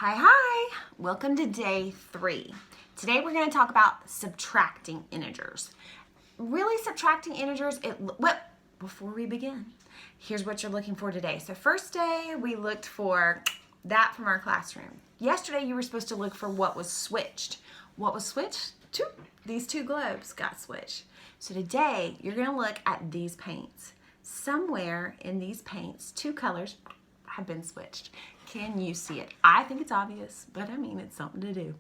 Hi, welcome to day 3. Today we're going to talk about subtracting integers. Really subtracting integers, before we begin, here's what you're looking for today. So first day we looked for that from our classroom. Yesterday you were supposed to look for what was switched. What was switched? These two globes got switched. So today you're going to look at these paints. Somewhere in these paints, two colors have been switched. Can you see it? I think it's obvious, but I mean, it's something to do.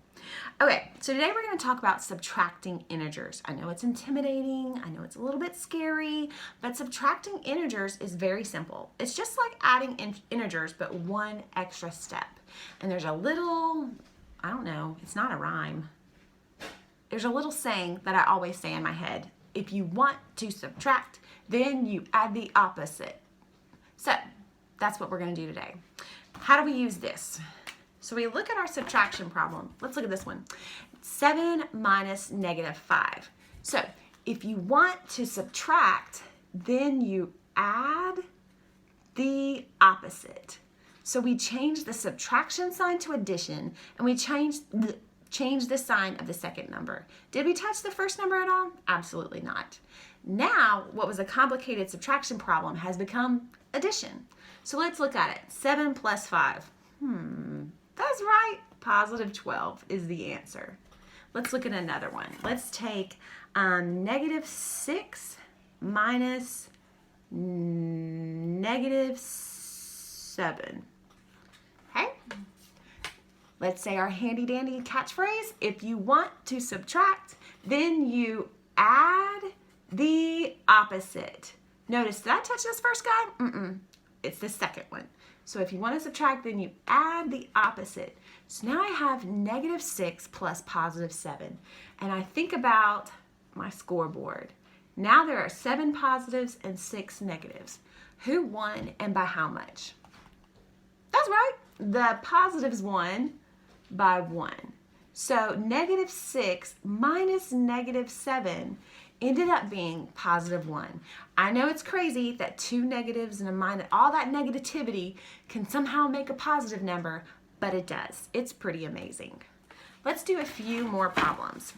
Okay, so today we're going to talk about subtracting integers. I know it's intimidating, I know it's a little bit scary, but subtracting integers is very simple. It's just like adding integers, but one extra step. And there's a little, I don't know, it's not a rhyme. There's a little saying that I always say in my head. If you want to subtract, then you add the opposite. So that's what we're going to do today. How do we use this? So we look at our subtraction problem. Let's look at this one. 7 minus negative 5. So if you want to subtract, then you add the opposite. So we change the subtraction sign to addition, and we change the sign of the second number. Did we touch the first number at all? Absolutely not. Now, what was a complicated subtraction problem has become addition. So let's look at it. 7 plus 5. That's right. Positive 12 is the answer. Let's look at another one. Let's take negative 6 minus negative 7. Okay? Let's say our handy dandy catchphrase. If you want to subtract, then you add the opposite. Notice, did I touch this first guy? It's the second one. So if you want to subtract, then you add the opposite. So now I have negative 6 plus positive 7. And I think about my scoreboard. Now there are 7 positives and 6 negatives. Who won and by how much? That's right. The positives won by 1. So negative 6 minus negative 7 ended up being positive 1. I know it's crazy that 2 negatives and a minus, all that negativity can somehow make a positive number, but it does. It's pretty amazing. Let's do a few more problems.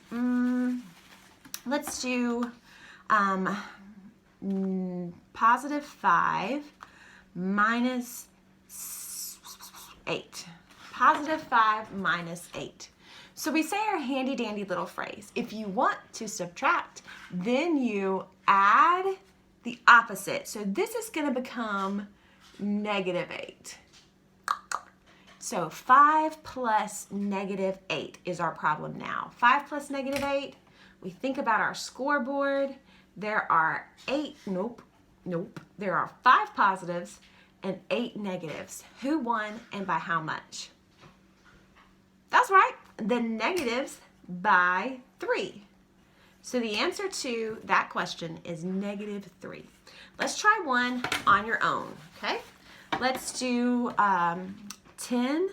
Let's do positive 5 minus 8. Positive 5 minus 8. So we say our handy dandy little phrase. If you want to subtract, then you add the opposite. So this is going to become negative 8. So 5 plus negative 8 is our problem now. 5 plus negative 8, we think about our scoreboard. There are there are 5 positives and 8 negatives. Who won and by how much? That's right. The negatives by 3. So the answer to that question is negative 3. Let's try one on your own, okay? Let's do 10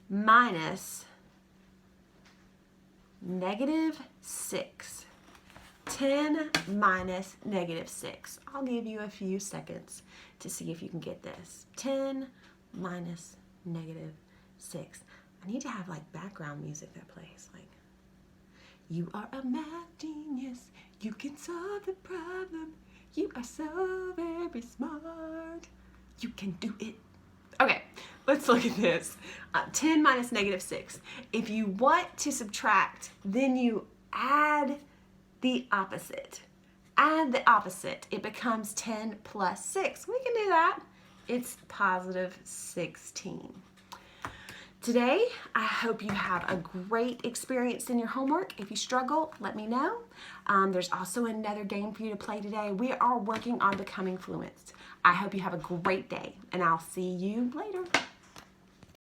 minus negative 6. 10 minus negative 6. I'll give you a few seconds to see if you can get this. 10 minus negative 6. I need to have like background music that plays like, you are a math genius, you can solve the problem, you are so very smart, you can do it. Okay, let's look at this. 10 minus negative 6. If you want to subtract, then you add the opposite. Add the opposite. It becomes 10 plus 6. We can do that. It's positive 16. Today, I hope you have a great experience in your homework. If you struggle, let me know. There's also another game for you to play today. We are working on becoming fluent. I hope you have a great day, and I'll see you later.